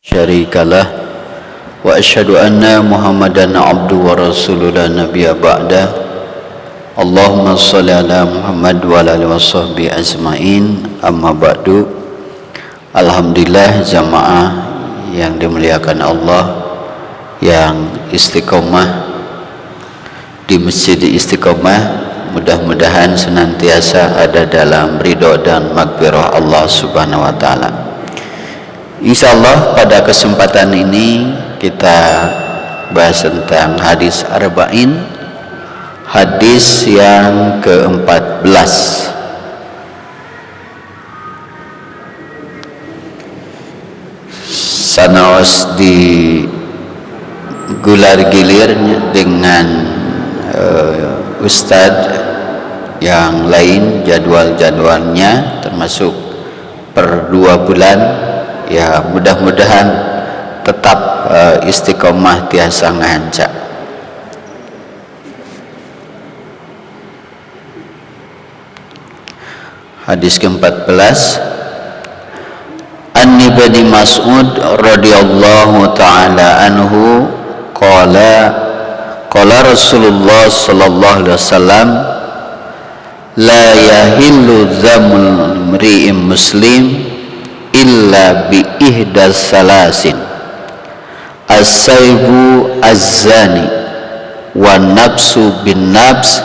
syarikalah wa asyhadu anna Muhammadan abduhu wa rasuluhu la nabiyya ba'da. Allahumma shalli ala Muhammad wa ala alihi washabbihi ajmain. Amma ba'du. Alhamdulillah jamaah yang dimuliakan Allah yang istiqomah di Masjid Istiqomah, mudah-mudahan senantiasa ada dalam ridho dan maghfirah Allah Subhanahu wa taala. Insyaallah pada kesempatan ini kita bahas tentang hadis arba'in, hadis yang ke-14. Sanaos di gular-gilir dengan Ustadz yang lain, jadwal-jadwalnya termasuk per 2 bulan. Ya, mudah-mudahan tetap istiqomah tiasa ngancak. Hadis ke-14, An Ibnu Mas'ud radhiyallahu taala anhu qala Rasulullah sallallahu alaihi wasallam la yahillu dzamul mri'in muslim illa bi ihdas salasin as-saybu az-zani wa nafsu bin nafs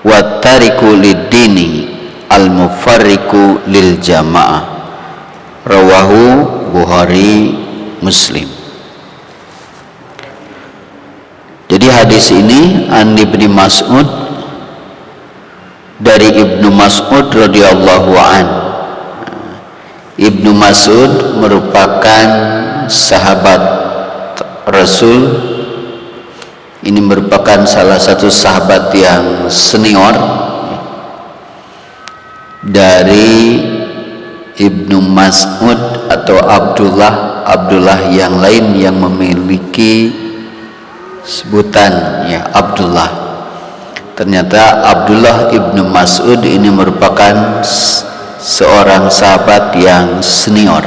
wa tariku lid-dini al-mufarriqu lil jamaah. Rawahu Bukhari Muslim. Jadi hadis ini An Ibnu Mas'ud, dari Ibnu Mas'ud radhiyallahu an. Ibnu Mas'ud merupakan sahabat Rasul. Ini merupakan salah satu sahabat yang senior dari Ibnu Mas'ud atau Abdullah yang lain yang memiliki sebutan ya Abdullah. Ternyata Abdullah Ibnu Mas'ud ini merupakan seorang sahabat yang senior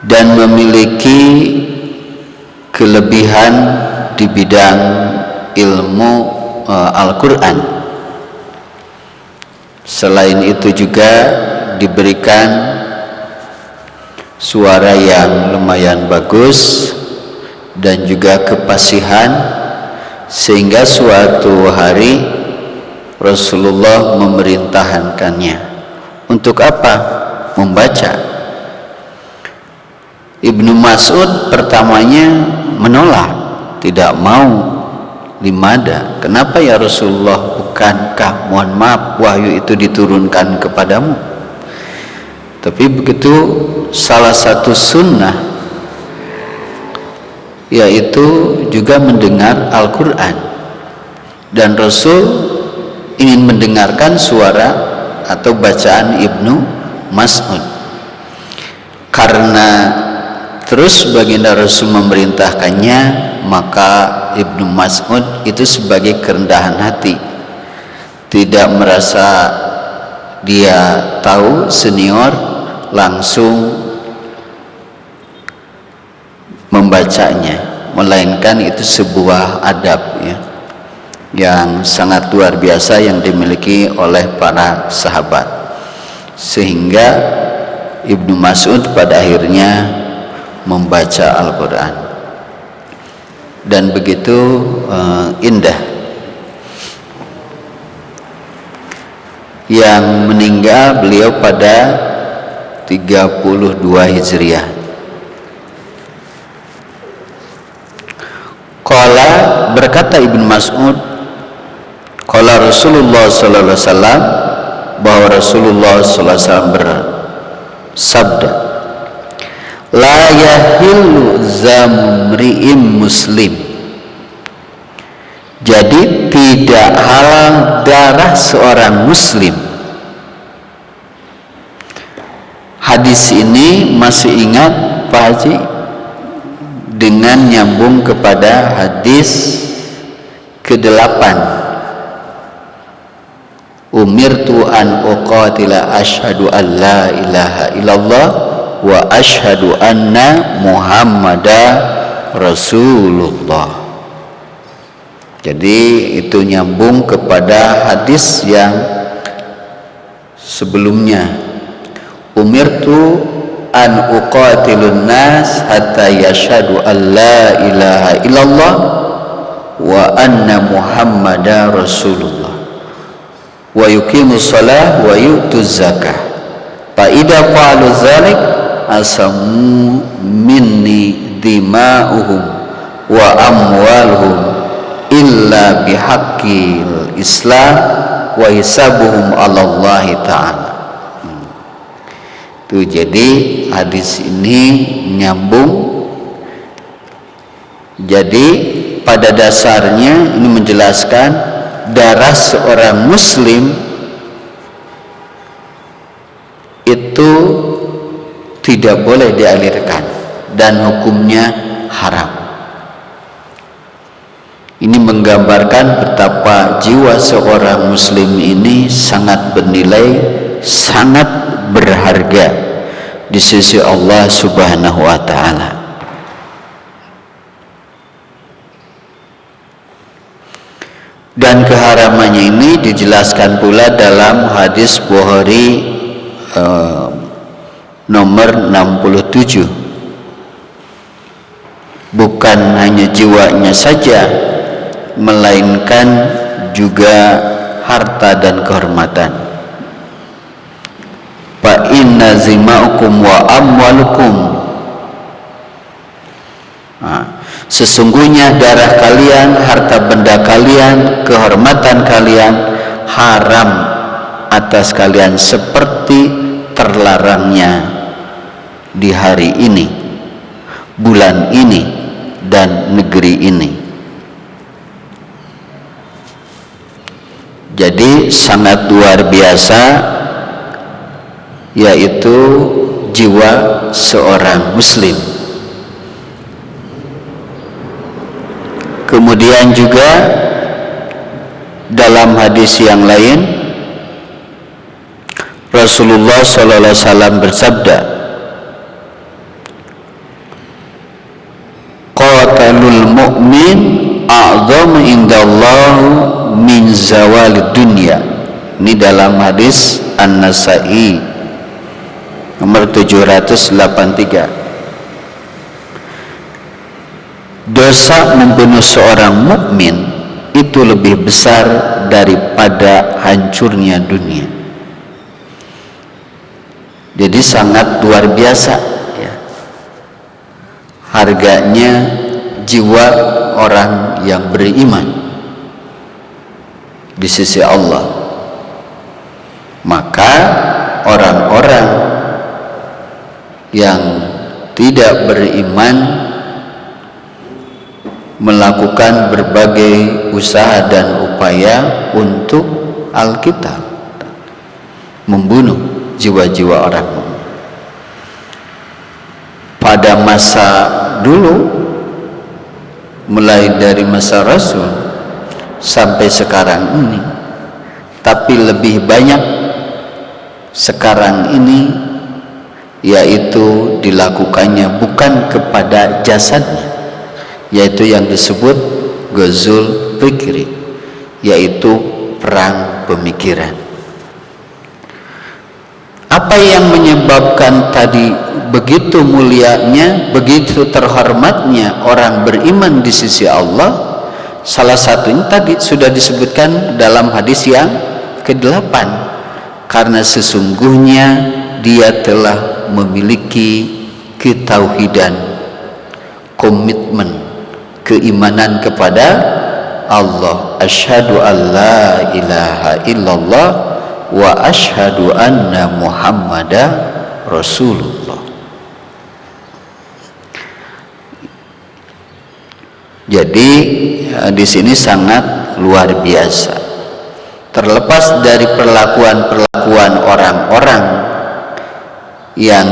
dan memiliki kelebihan di bidang ilmu Al-Quran. Selain itu juga diberikan suara yang lumayan bagus dan juga kepasihan, sehingga suatu hari Rasulullah memerintahkannya untuk apa? Membaca. Ibnu Mas'ud pertamanya menolak, tidak mau. Limada, kenapa ya Rasulullah? Bukankah, mohon maaf, wahyu itu diturunkan kepadamu? Tapi begitu salah satu sunnah yaitu juga mendengar Al-Quran, dan Rasul ingin mendengarkan suara atau bacaan Ibnu Mas'ud. Karena terus baginda Rasul memerintahkannya, maka Ibnu Mas'ud itu sebagai kerendahan hati, tidak merasa dia tahu senior, langsung membacanya, melainkan itu sebuah adab ya, yang sangat luar biasa yang dimiliki oleh para sahabat, sehingga Ibnu Mas'ud pada akhirnya membaca Al-Quran dan begitu indah. Yang meninggal beliau pada 32 Hijriah. Qala, berkata Ibnu Mas'ud, qala Rasulullah sallallahu alaihi wasallam, bahwa Rasulullah sallallahu alaihi wasallam bersabda, la yahillu zamri'im muslim. Jadi tidak halal darah seorang muslim. Hadis ini masih ingat Pak Haji? Dengan nyambung kepada hadis ke-8, umirtu an uqatila asyhadu an la ilaha illallah wa asyhadu anna Muhammadar Rasulullah. Jadi itu nyambung kepada hadis yang sebelumnya, umirtu an uqatilun nas hatta yashhadu an la ilaha illallah wa anna Muhammadar Rasulullah wa yuqimus shalah wa yu'tuz zakah fa idza fa'alu dzalik asamu minni dima'uhum wa amwaluhum illa bihaqqil Islam wa hisabuhum 'ala Allah ta'ala. Tuh, jadi hadis ini nyambung. Jadi pada dasarnya ini menjelaskan darah seorang muslim itu tidak boleh dialirkan dan hukumnya haram. Ini menggambarkan betapa jiwa seorang muslim ini sangat bernilai, sangat berharga di sisi Allah Subhanahu wa taala. Dan keharamannya ini dijelaskan pula dalam hadis Bukhari nomor 67. Bukan hanya jiwanya saja, melainkan juga harta dan kehormatan. Fa inna zima'ukum wa amwalukum, sesungguhnya darah kalian, harta benda kalian, kehormatan kalian haram atas kalian seperti terlarangnya di hari ini, bulan ini, dan negeri ini. Jadi sangat luar biasa, yaitu jiwa seorang muslim. Kemudian juga dalam hadis yang lain Rasulullah sallallahu alaihi wasallam bersabda, qatalul mu'min a'dhamu indallah min zawalid dunya. Ini dalam hadis An-Nasa'i nomor 783. Dosa membunuh seorang mukmin itu lebih besar daripada hancurnya dunia. Jadi sangat luar biasa ya, harganya jiwa orang yang beriman di sisi Allah. Maka orang-orang yang tidak beriman melakukan berbagai usaha dan upaya untuk Alkitab, membunuh jiwa-jiwa orang. Pada masa dulu, mulai dari masa Rasul sampai sekarang ini, tapi lebih banyak sekarang ini, yaitu dilakukannya bukan kepada jasadnya, yaitu yang disebut ghazul fikri, yaitu perang pemikiran. Apa yang menyebabkan tadi begitu mulianya, begitu terhormatnya orang beriman di sisi Allah? Salah satunya tadi sudah disebutkan dalam hadis yang ke-8, karena sesungguhnya dia telah memiliki ketauhidan, komitmen, keimanan kepada Allah. Asyhadu an la ilaha illallah wa asyhadu anna Muhammadar Rasulullah. Jadi di sini sangat luar biasa. Terlepas dari perlakuan orang-orang yang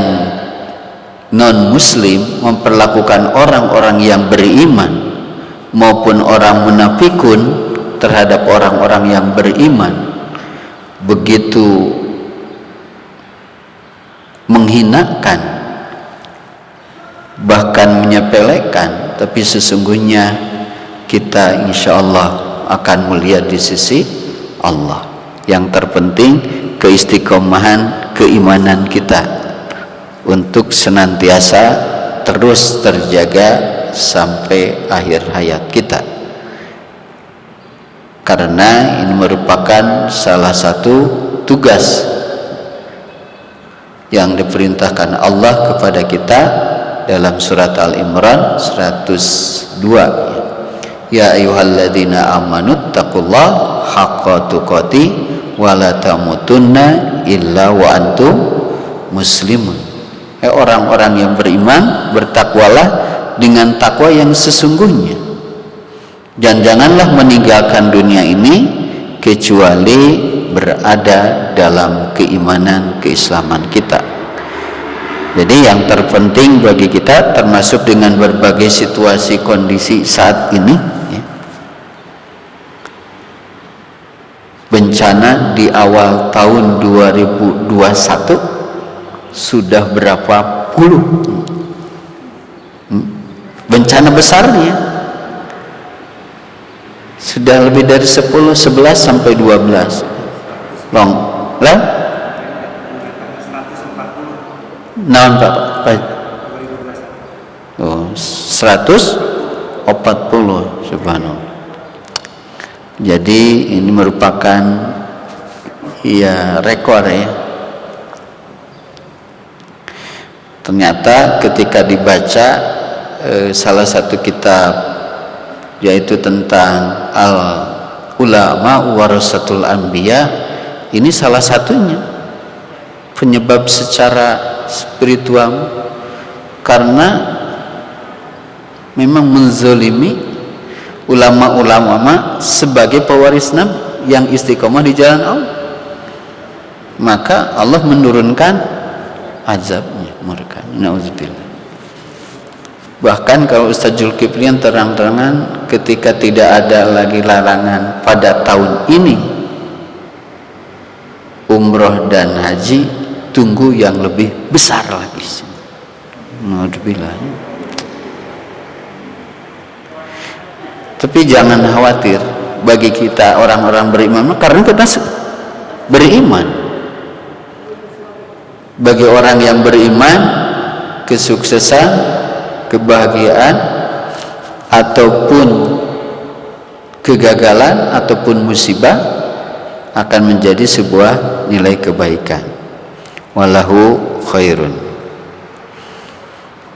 non-muslim memperlakukan orang-orang yang beriman maupun orang munafikun terhadap orang-orang yang beriman begitu menghinakan, bahkan menyepelekan, tapi sesungguhnya kita insya Allah akan mulia di sisi Allah. Yang terpenting keistiqomahan keimanan kita untuk senantiasa terus terjaga sampai akhir hayat kita, karena ini merupakan salah satu tugas yang diperintahkan Allah kepada kita dalam surat Al-Imran 102, ya ayyuhalladzina amanu taqullaha haqqa tuqatih wa la tamutunna illa wa antum muslimun. Orang-orang yang beriman, bertakwalah dengan takwa yang sesungguhnya, dan janganlah meninggalkan dunia ini kecuali berada dalam keimanan keislaman kita. Jadi yang terpenting bagi kita, termasuk dengan berbagai situasi kondisi saat ini ya, bencana di awal tahun 2021 sudah berapa puluh bencana besarnya, sudah lebih dari 10, 11 sampai 12 long lah naon Pak? Oh, 140 subhanallah. Jadi ini merupakan ya rekor ya. Ternyata ketika dibaca salah satu kitab, yaitu tentang al-ulama warasatul anbiya, ini salah satunya penyebab secara spiritual, karena memang menzalimi ulama-ulama sebagai pewaris Nabi yang istiqomah di jalan Allah, maka Allah menurunkan azabnya mereka. Nauzubillah. Bahkan kalau Ustaz Zulkifli yang terang-terangan, ketika tidak ada lagi larangan pada tahun ini umroh dan haji, tunggu yang lebih besar lagi. Nauzubillah. Tapi jangan khawatir bagi kita orang-orang beriman, karena kita beriman. Bagi orang yang beriman, kesuksesan, kebahagiaan ataupun kegagalan ataupun musibah akan menjadi sebuah nilai kebaikan. Wallahu khairun.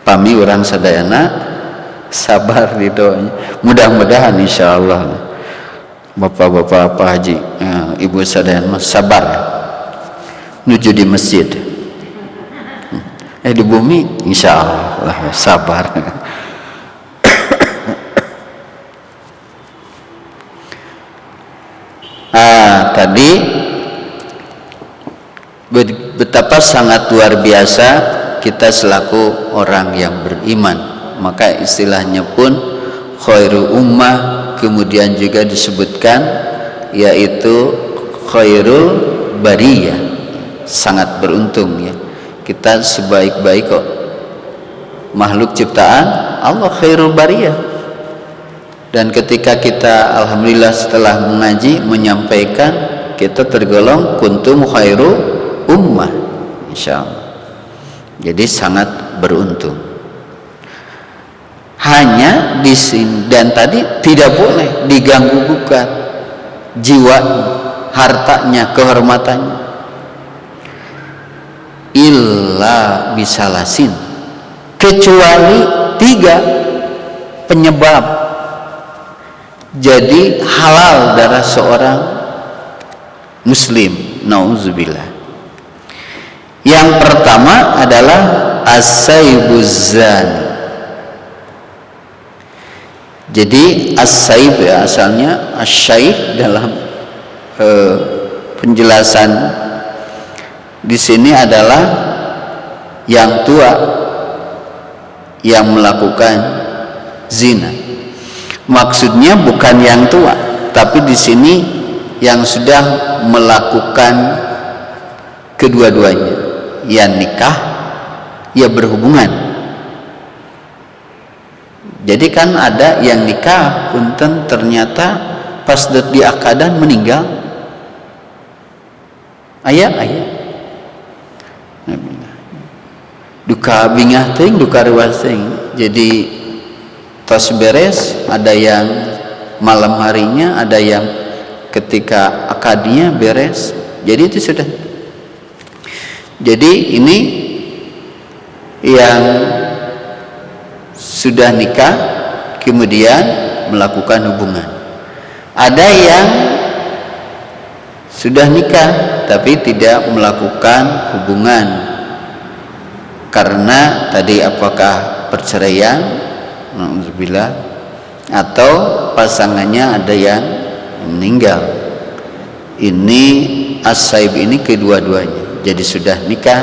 Pami orang sadayana sabar di doanya. Mudah-mudahan insyaallah bapak-bapak Pak Haji, ibu sadayana sabar menuju di masjid. Di bumi insya Allah sabar. Tadi betapa sangat luar biasa kita selaku orang yang beriman, maka istilahnya pun khairul ummah, kemudian juga disebutkan yaitu khairul bariyah, sangat beruntung ya. Kita sebaik-baik kok makhluk ciptaan Allah, khairul bariyah. Dan ketika kita alhamdulillah setelah mengaji menyampaikan, kita tergolong kuntum khairu ummah insyaallah. Jadi sangat beruntung. Hanya di sini dan tadi tidak boleh diganggu gugat jiwanya, hartanya, kehormatannya. Illa bisalasin, kecuali 3 penyebab jadi halal darah seorang muslim. Nauzubillah. Yang pertama adalah as-saibuz zani. Jadi as-saib ya asalnya asy-syaikh dalam penjelasan di sini adalah yang tua yang melakukan zina. Maksudnya bukan yang tua, tapi di sini yang sudah melakukan kedua-duanya, ya nikah, ya berhubungan. Jadi kan ada yang nikah punten ternyata pas di akadan meninggal. Aya duka bingah teuing, duka reuas teuing. Jadi tos beres, ada yang malam harinya, ada yang ketika akadnya beres. Jadi itu sudah. Jadi ini yang sudah nikah kemudian melakukan hubungan. Ada yang sudah nikah tapi tidak melakukan hubungan karena tadi apakah perceraian, na'udzubillah, atau pasangannya ada yang meninggal. Ini as-saib ini kedua-duanya. Jadi sudah nikah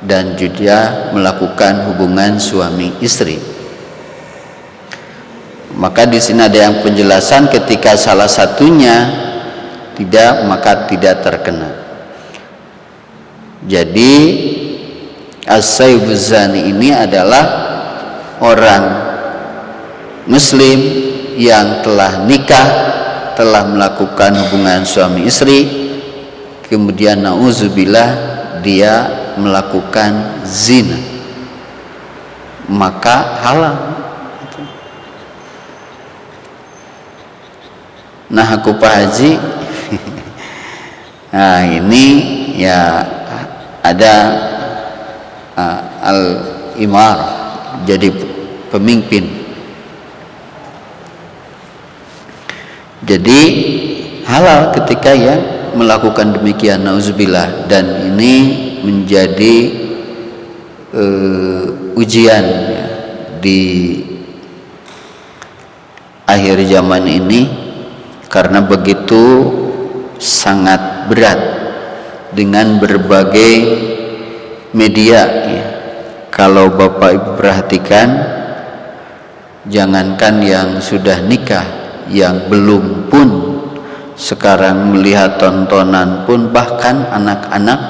dan juga melakukan hubungan suami istri. Maka di sini ada yang penjelasan ketika salah satunya tidak, maka tidak terkena. Jadi as-saibuz zani ini adalah orang muslim yang telah nikah, telah melakukan hubungan suami istri, kemudian na'udzubillah dia melakukan zina, maka halal. Nah, aku Pak Haji nah ini ya ada al-imar, jadi pemimpin. Jadi halal ketika yang melakukan demikian, nauzubillah. Dan ini menjadi ujian ya, di akhir zaman ini, karena begitu sangat berat dengan berbagai media ya. Kalau Bapak Ibu perhatikan, jangankan yang sudah nikah, yang belum pun sekarang melihat tontonan pun, bahkan anak-anak,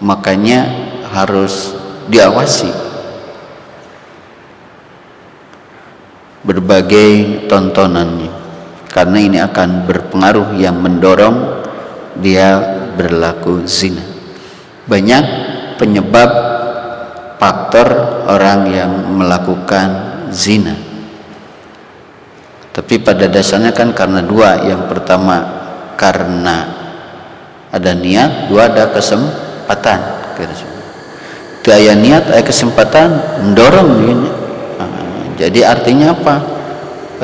makanya harus diawasi berbagai tontonannya, karena ini akan berpengaruh yang mendorong dia berlaku zina. Banyak penyebab faktor orang yang melakukan zina, tapi pada dasarnya kan karena dua. Yang pertama karena ada niat, dua ada kesempatan. Itu aya niat, aya kesempatan, mendorong dia. Jadi artinya apa?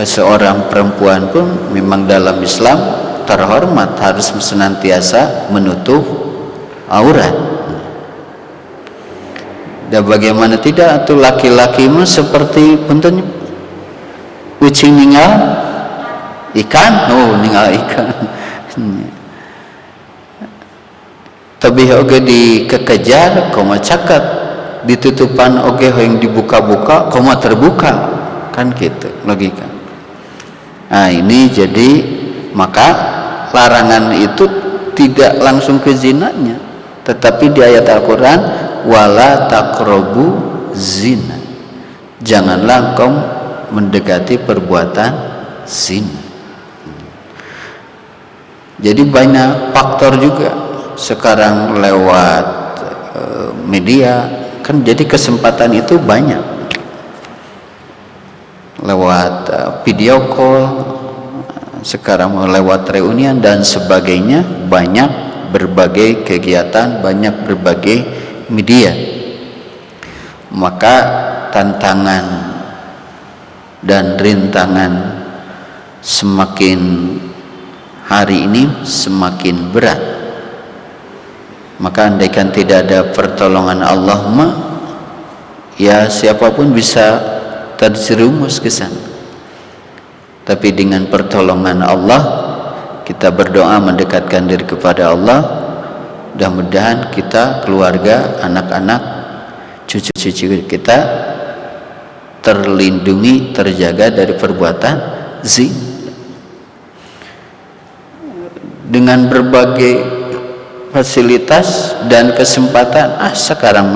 Seorang perempuan pun memang dalam Islam terhormat, harus senantiasa menutup aurat. Dan bagaimana tidak, tuh laki-laki mah seperti puntennya kucing ninggal ikan, ninggal ikan. Tapi oge dikekejar, koma caket, ditutupan oge yang dibuka-buka, koma terbuka, kan gitu logika. Nah ini jadi, maka larangan itu tidak langsung ke zinanya, tetapi di ayat Al-Quran, wala taqrabu zina, janganlah engkau mendekati perbuatan zina. Jadi banyak faktor juga sekarang lewat media kan, jadi kesempatan itu banyak lewat video call, sekarang lewat reunian dan sebagainya, banyak berbagai kegiatan, banyak berbagai media. Maka tantangan dan rintangan semakin hari ini semakin berat. Maka andaikan tidak ada pertolongan Allah, ya siapapun bisa terjerumus ke sana. Tapi dengan pertolongan Allah, kita berdoa mendekatkan diri kepada Allah, mudah-mudahan kita, keluarga, anak-anak, cucu-cucu kita terlindungi, terjaga dari perbuatan zina. Dengan berbagai fasilitas dan kesempatan, sekarang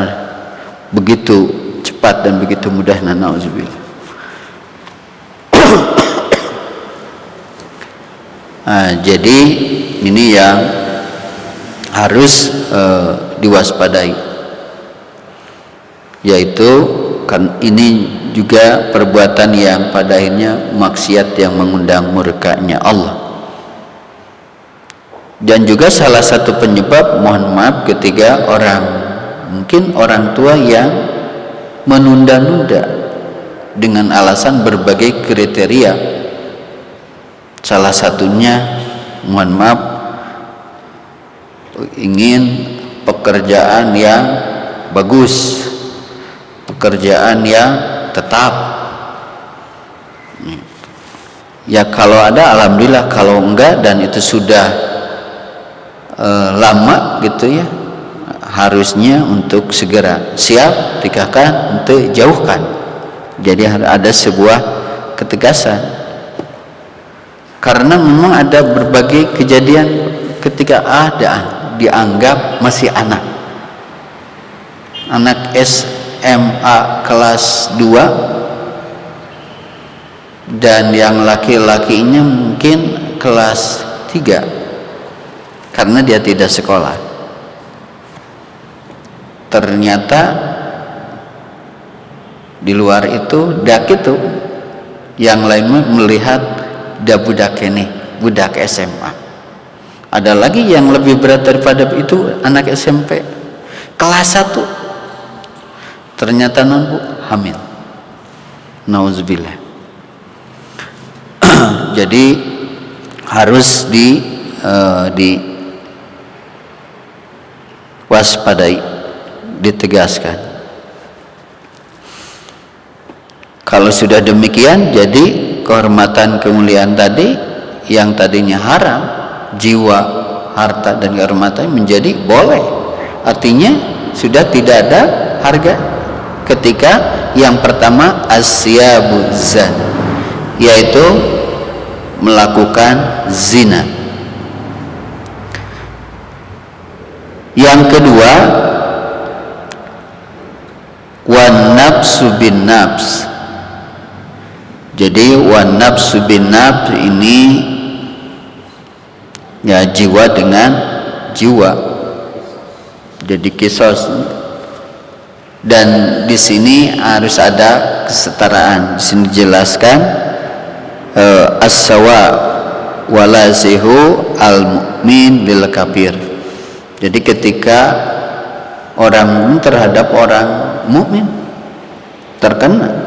begitu cepat cepat dan begitu mudahnya, nauzubillah. Jadi ini yang harus diwaspadai, yaitu kan ini juga perbuatan yang pada akhirnya maksiat yang mengundang murkanya Allah. Dan juga salah satu penyebab, mohon maaf, ketika mungkin orang tua yang menunda-nunda dengan alasan berbagai kriteria. Salah satunya, mohon maaf, ingin pekerjaan yang bagus, pekerjaan yang tetap. Ya kalau ada alhamdulillah, kalau enggak dan itu sudah lama gitu ya, harusnya untuk segera siap nikahkan, untuk jauhkan. Jadi ada sebuah ketegasan. Karena memang ada berbagai kejadian ketika dianggap masih anak SMA kelas 2 dan yang laki-lakinya mungkin kelas 3 karena dia tidak sekolah. Ternyata di luar itu dak itu yang lain melihat dah budak ini, budak SMA. Ada lagi yang lebih berat daripada itu, anak SMP kelas 1. Ternyata non hamil. Nauzubillah. Jadi harus diwaspadai, ditegaskan. Kalau sudah demikian, jadi kehormatan kemuliaan tadi yang tadinya haram, jiwa, harta dan kehormatan menjadi boleh. Artinya sudah tidak ada harga ketika yang pertama asyabu zan, yaitu melakukan zina. Yang kedua wan nafsu bin nafs. Jadi wan nafsu bin nafs ini ya jiwa dengan jiwa. Jadi kisos. Dan di sini harus ada kesetaraan. Di sini dijelaskan as-sawa walazihu al-mu'min lil kafir. Jadi ketika orang mukmin terhadap orang mukmin terkena,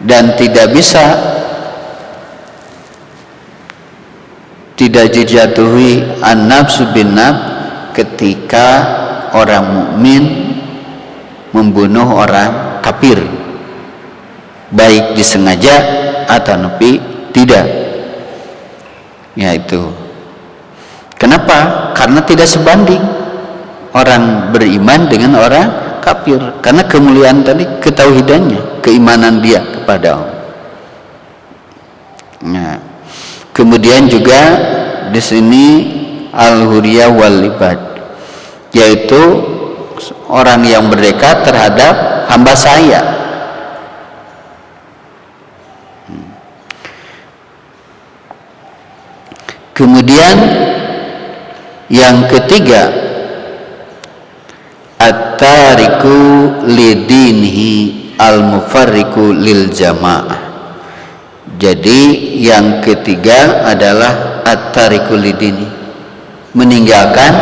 dan tidak bisa tidak dijatuhi an-nafsu bin nafs ketika orang mukmin membunuh orang kafir, baik disengaja atau tidak. Yaitu kenapa? Karena tidak sebanding orang beriman dengan orang kafir, karena kemuliaan tadi ketauhidannya, keimanan dia kepada Allah. Nah, kemudian juga di sini al-huriyah wal ibad, yaitu orang yang merdeka terhadap hamba saya. Kemudian yang ketiga at-tariku lidinihi al-mufarriku lil jamaah. Jadi yang ketiga adalah at-tariku lidini, meninggalkan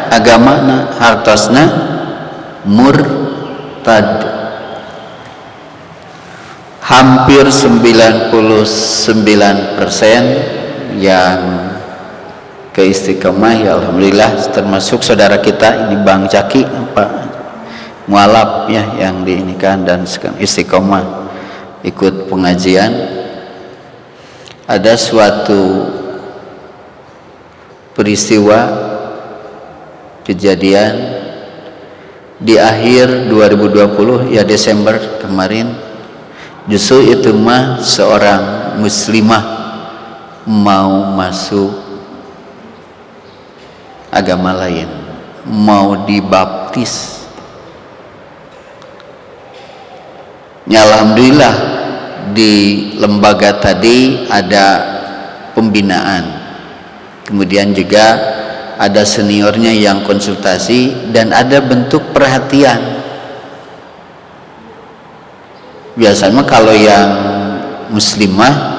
agama hartosna murtad. Hampir 99% yang keistiqomah, ya alhamdulillah, termasuk saudara kita ini Bang Caki, Pak Mualaf ya, yang diinikan dan istiqomah ikut pengajian. Ada suatu peristiwa kejadian di akhir 2020 ya, Desember kemarin. Justru itu mah seorang muslimah mau masuk agama lain, mau dibaptis. Ya, alhamdulillah di lembaga tadi ada pembinaan, kemudian juga ada seniornya yang konsultasi, dan ada bentuk perhatian. Biasanya kalau yang muslimah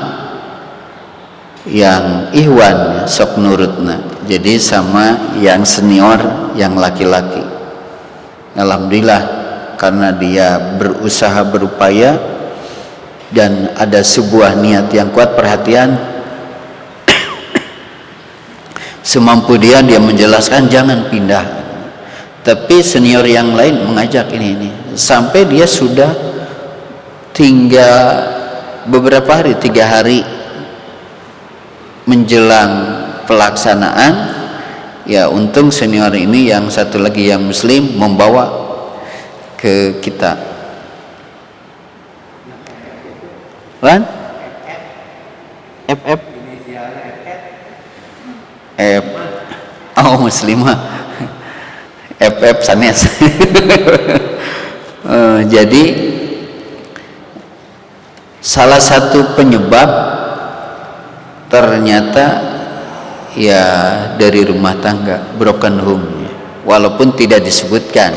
yang ihwan sok nurutna, jadi sama yang senior yang laki-laki. Alhamdulillah karena dia berusaha, berupaya, dan ada sebuah niat yang kuat, perhatian, semampu dia menjelaskan jangan pindah. Tapi senior yang lain mengajak ini sampai dia sudah tinggal beberapa hari, 3 hari menjelang pelaksanaan. Ya, untung senior ini yang satu lagi yang muslim membawa ke kita. Lan? FF? F. Oh, muslimah. FF sanes. Jadi salah satu penyebab ternyata ya dari rumah tangga, broken home, walaupun tidak disebutkan,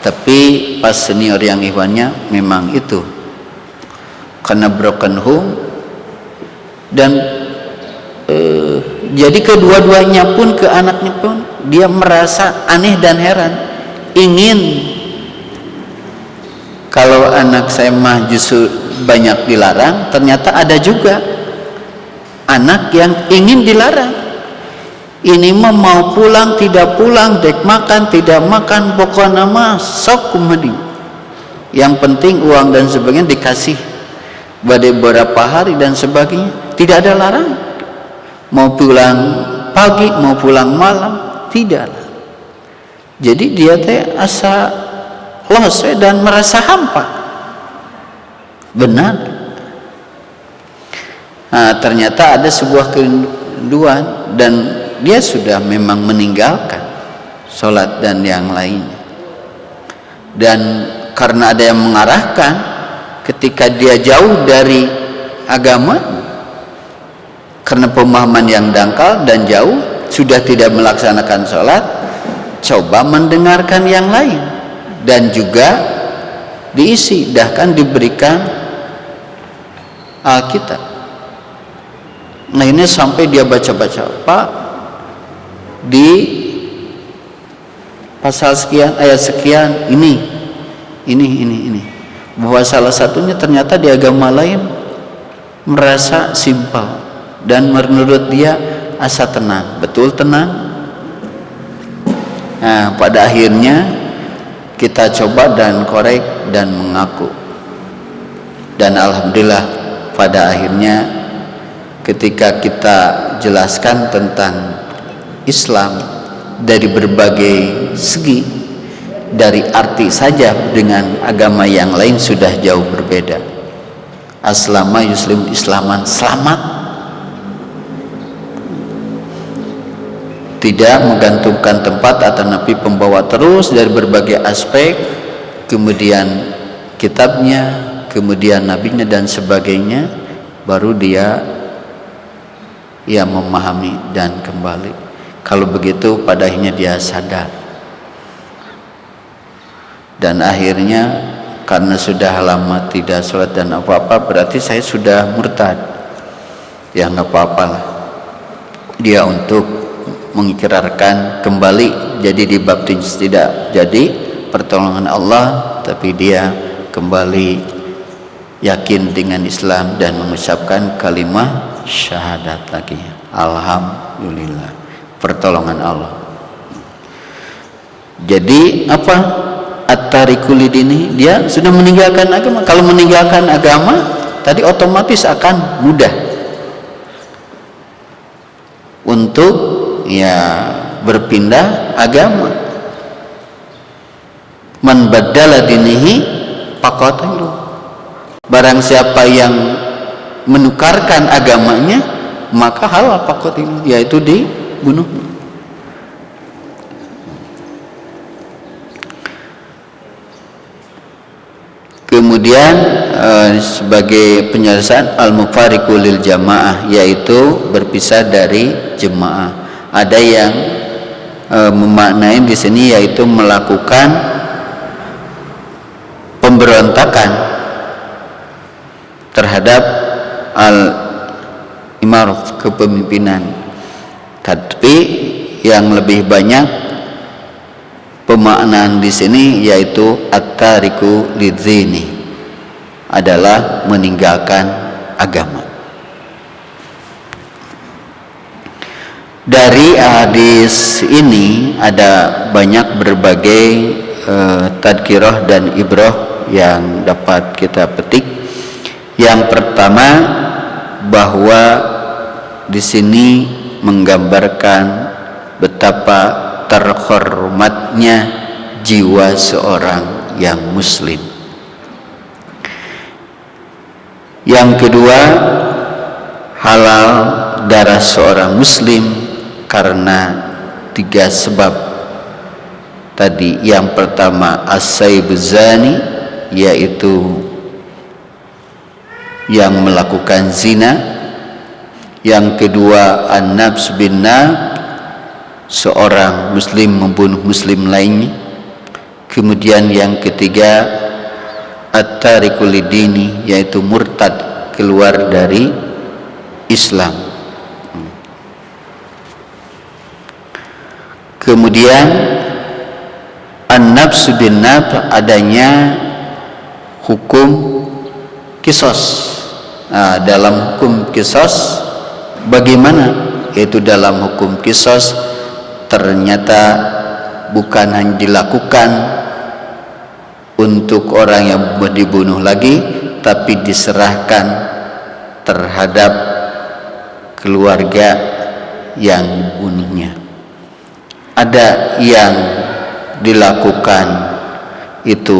tapi pas senior yang ikhwannya memang itu karena broken home. Dan jadi kedua-duanya pun, ke anaknya pun dia merasa aneh dan heran, ingin kalau anak saya mah justru banyak dilarang, ternyata ada juga anak yang ingin dilarang. Ini mah mau pulang tidak pulang, dek makan tidak makan, pokoknya mah sok kumedi. Yang penting uang dan sebagainya dikasih badai beberapa hari dan sebagainya, tidak ada larang. Mau pulang pagi, mau pulang malam, tidak. Jadi dia teh asa los dan merasa hampa. Benar. Nah, ternyata ada sebuah kerinduan, dan dia sudah memang meninggalkan sholat dan yang lainnya. Dan karena ada yang mengarahkan, ketika dia jauh dari agama karena pemahaman yang dangkal dan jauh, sudah tidak melaksanakan sholat, coba mendengarkan yang lain, dan juga diisi, bahkan diberikan Alkitab. Nah, ini sampai dia baca-baca, Pak, di pasal sekian, ayat sekian, ini, bahwa salah satunya ternyata di agama lain merasa simpel, dan menurut dia asa tenang, betul tenang. Nah, pada akhirnya kita coba dan korek dan mengaku, dan alhamdulillah pada akhirnya ketika kita jelaskan tentang Islam dari berbagai segi, dari arti saja dengan agama yang lain sudah jauh berbeda. Aslama yuslim islaman, selamat, tidak menggantungkan tempat atau napi pembawa, terus dari berbagai aspek, kemudian kitabnya, kemudian nabinya dan sebagainya, baru dia memahami dan kembali. Kalau begitu pada akhirnya dia sadar, dan akhirnya karena sudah lama tidak sholat dan apa-apa, berarti saya sudah murtad. Ya nggak apa-apa lah, dia untuk mengikrarkan kembali, jadi dibaptis tidak jadi, pertolongan Allah, tapi dia kembali yakin dengan Islam dan mengucapkan kalimat syahadat lagi. Alhamdulillah, pertolongan Allah. Jadi apa? At-tarikul lidini, dia sudah meninggalkan agama. Kalau meninggalkan agama tadi otomatis akan mudah untuk berpindah agama. Man baddala dinihi faqatilu, barang siapa yang menukarkan agamanya maka halal faqatilu, yaitu dibunuh. Kemudian sebagai penyelesaian al-mufariqu lil jamaah, yaitu berpisah dari jemaah. Ada yang memaknai di sini yaitu melakukan pemberontakan terhadap al-imarah, kepemimpinan. Tapi yang lebih banyak pemaknaan di sini yaitu at-tariku lidzini, adalah meninggalkan agama. Dari hadis ini ada banyak berbagai tadkirah dan ibrah yang dapat kita petik. Yang pertama, bahwa di sini menggambarkan betapa terhormatnya jiwa seorang yang muslim. Yang kedua, halal darah seorang muslim karena 3 sebab tadi. Yang pertama as-saibuz zani, yaitu yang melakukan zina. Yang kedua an-nafs bin nafs, seorang muslim membunuh muslim lainnya. Kemudian yang ketiga at-tariku lidini, yaitu murtad, keluar dari Islam. Kemudian an-nafs bin nafs, adanya hukum kisos. Dalam hukum kisos bagaimana? Yaitu dalam hukum kisos ternyata bukan hanya dilakukan untuk orang yang dibunuh lagi, tapi diserahkan terhadap keluarga yang dibunuhnya. Ada yang dilakukan itu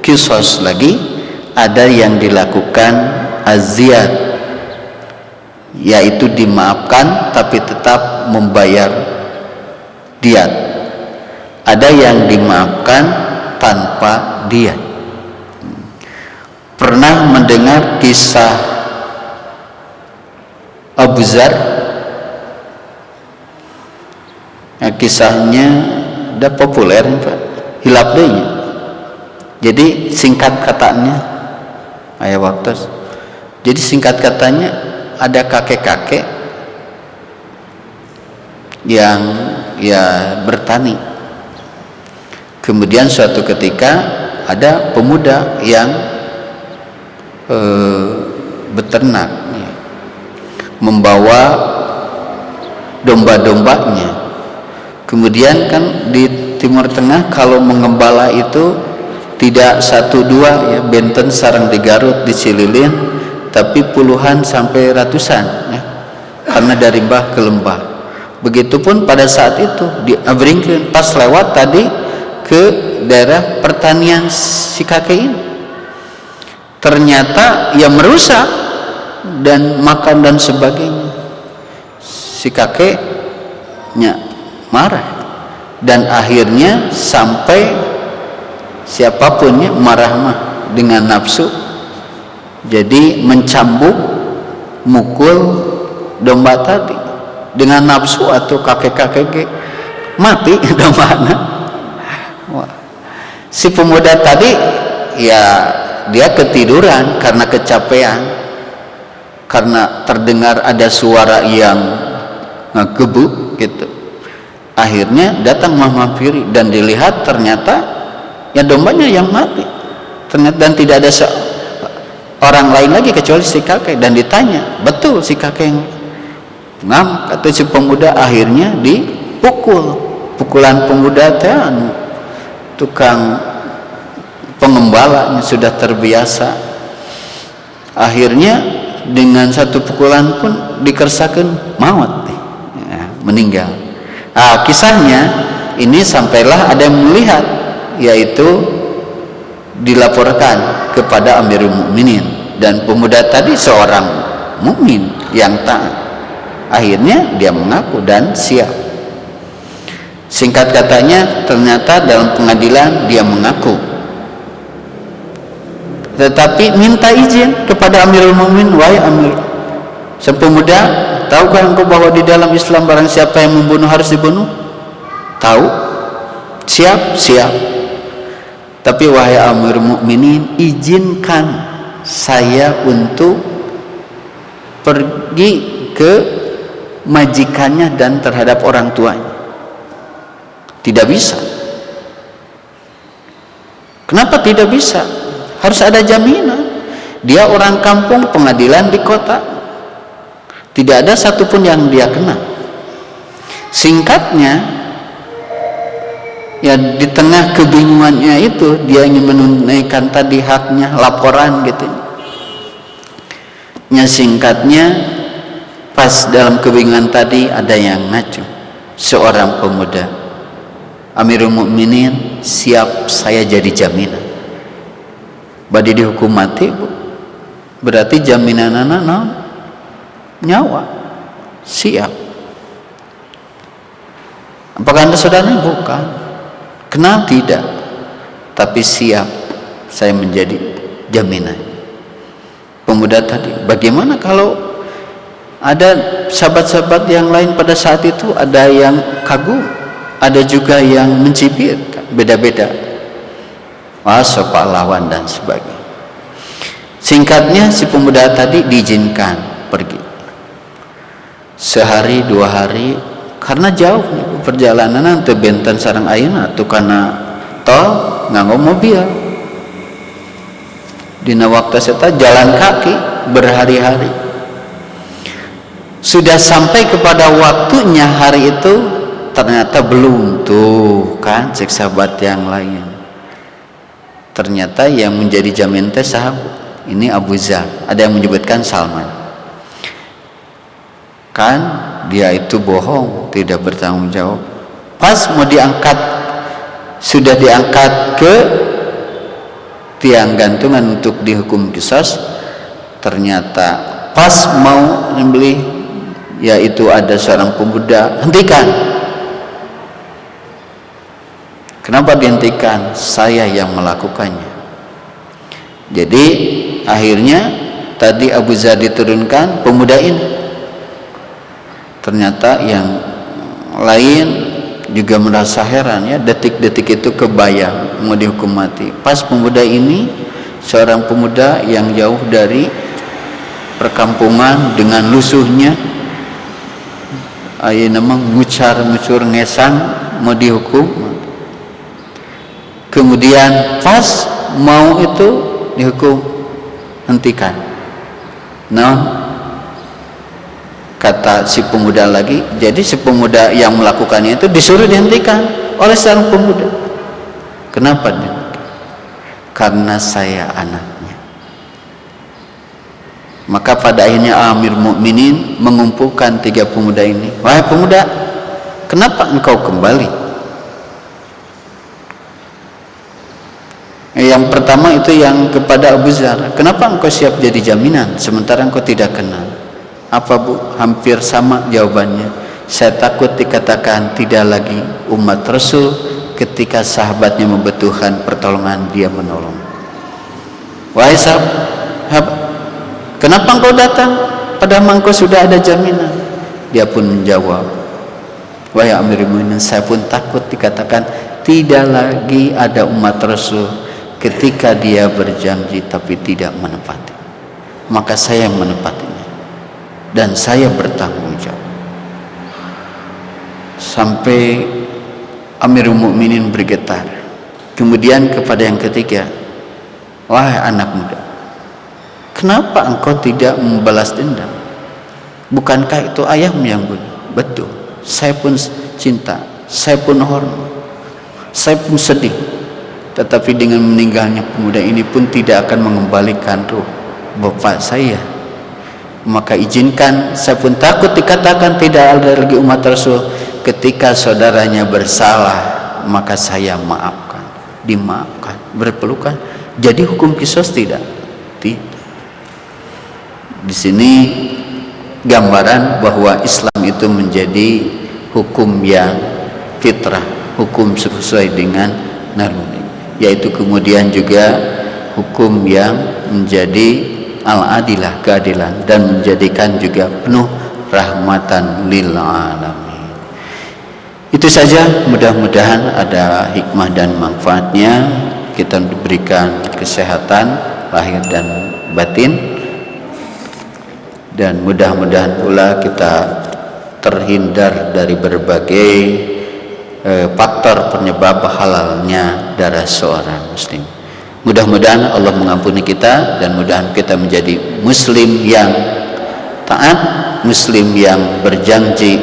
kisos lagi, ada yang dilakukan aziyad, yaitu dimaafkan tapi tetap membayar diat. Ada yang dimaafkan tanpa diat. Pernah mendengar kisah Abu Dzar? Kisahnya udah populer, Pak. Hilap deh. Jadi singkat katanya, ayah waktu. Jadi singkat katanya, ada kakek-kakek yang bertani. Kemudian suatu ketika ada pemuda yang beternak, membawa domba-dombanya. Kemudian kan di Timur Tengah kalau mengembala itu tidak 1-2 ya, benten sarang digarut, dicililin, tapi puluhan sampai ratusan ya, karena dari mbah ke lembah. Begitupun pada saat itu diabringkeun pas lewat tadi ke daerah pertanian si kakek ini, ternyata ya merusak dan makan dan sebagainya. Si kakeknya marah dan akhirnya sampai siapapunnya marah mah dengan nafsu, jadi mencambuk, mukul domba tadi dengan nafsu atau kakek-kakek mati dombanya. Si pemuda tadi ya dia ketiduran karena kecapean, karena terdengar ada suara yang ngegebuk gitu. Akhirnya datang menghampiri dan dilihat ternyata ya dombanya yang mati ternyata, dan tidak ada orang lain lagi kecuali si kakek. Dan ditanya, betul si kakek ngam, kata si pemuda. Akhirnya dipukul, pukulan pemuda teh tukang pengembalanya sudah terbiasa. Akhirnya dengan satu pukulan pun dikersakan maut ya, meninggal. Kisahnya ini sampailah ada yang melihat, yaitu dilaporkan kepada Amirul Mukminin, dan pemuda tadi seorang mukmin yang taat. Akhirnya dia mengaku dan siap. Singkat katanya ternyata dalam pengadilan dia mengaku tetapi minta izin kepada Amirul Mukminin, wahai Amir, sang pemuda, tahukah engkau bahwa di dalam Islam barang siapa yang membunuh harus dibunuh? Tahu? Siap? Siap. Tapi wahai Amirul Mukminin, izinkan saya untuk pergi ke majikannya dan terhadap orang tuanya. Tidak bisa. Kenapa tidak bisa? Harus ada jaminan. Dia orang kampung, pengadilan di kota, tidak ada satupun yang dia kena. Singkatnya, ya di tengah kebingungannya itu, dia ingin menunaikan tadi haknya, laporan gitu. Singkatnya, pas dalam kebingungan tadi ada yang ngacu, seorang pemuda. Amirul Mukminin, siap saya jadi jaminan. Badi dihukum mati, Bu. Berarti jaminan anak nyawa. Siap. Apakah Anda saudaranya? Bukan. Kenal tidak. Tapi siap saya menjadi jaminan. Pemuda tadi, bagaimana kalau ada sahabat-sahabat yang lain pada saat itu, ada yang kagum, ada juga yang mencibir, beda-beda, sok pahlawan dan sebagainya. Singkatnya, si pemuda tadi diizinkan pergi. Sehari 2 hari, karena jauh perjalanan nanti benten sareng ayeuna atau karena tol nganggo mobil. Dina waktu eta jalan kaki berhari-hari. Sudah sampai kepada waktunya hari itu, ternyata belum tuh kan cek sahabat yang lain. Ternyata yang menjadi jamin teh sahabat ini Abu Zar, ada yang menyebutkan Salman. Kan dia itu bohong, tidak bertanggung jawab. Pas mau diangkat, sudah diangkat ke tiang gantungan untuk dihukum qisas, ternyata pas mau membeli, yaitu ada seorang pemuda, hentikan. Kenapa dihentikan? Saya yang melakukannya. Jadi akhirnya tadi Abu Zar diturunkan, pemuda ini. Ternyata yang lain juga merasa heran, ya, detik-detik itu kebayang mau dihukum mati. Pas pemuda ini, seorang pemuda yang jauh dari perkampungan dengan lusuhnya, nama ngucar-ngucur ngesang mau dihukum. Kemudian pas mau itu dihukum, hentikan. Nah, kata si pemuda lagi, jadi si pemuda yang melakukannya itu disuruh dihentikan oleh seorang pemuda. Kenapa? Karena saya anaknya. Maka pada akhirnya Amir Mukminin mengumpulkan 3 pemuda ini. Wahai pemuda, kenapa engkau kembali? Yang pertama itu yang kepada Abu Zar, kenapa engkau siap jadi jaminan sementara engkau tidak kenal? Apa Bu? Hampir sama jawabannya. Saya takut dikatakan tidak lagi umat Rasul ketika sahabatnya membutuhkan pertolongan, dia menolong. Wahai sahabat, kenapa engkau datang? Padahal engkau sudah ada jaminan. Dia pun menjawab, wahai Amirul Mukminin, saya pun takut dikatakan tidak lagi ada umat Rasul ketika dia berjanji tapi tidak menepati. Maka saya menepatinya dan saya bertanggung jawab. Sampai Amirul Mukminin bergetar. Kemudian kepada yang ketiga, wahai anak muda, kenapa engkau tidak membalas dendam? Bukankah itu ayahmu yang bunuh? Betul, saya pun cinta, saya pun hormat, saya pun sedih. Tetapi dengan meninggalnya pemuda ini pun tidak akan mengembalikan ruh bapak saya. Maka izinkan, saya pun takut dikatakan tidak ada lagi umat Rasul ketika saudaranya bersalah, maka saya maafkan, dimaafkan, berpelukan. Jadi hukum qisas tidak? Tidak. Di sini gambaran bahwa Islam itu menjadi hukum yang fitrah, hukum sesuai dengan naluri, yaitu kemudian juga hukum yang menjadi al-adilah, keadilan, dan menjadikan juga penuh rahmatan lil alamin. Itu saja, mudah-mudahan ada hikmah dan manfaatnya. Kita diberikan kesehatan lahir dan batin, dan mudah-mudahan pula kita terhindar dari berbagai faktor penyebab halalnya darah seorang muslim. Mudah-mudahan Allah mengampuni kita, dan mudah-mudahan kita menjadi muslim yang taat, muslim yang berjanji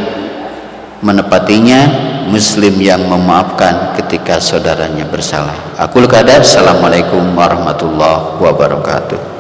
menepatinya, muslim yang memaafkan ketika saudaranya bersalah. Aqul qada, assalamualaikum warahmatullahi wabarakatuh.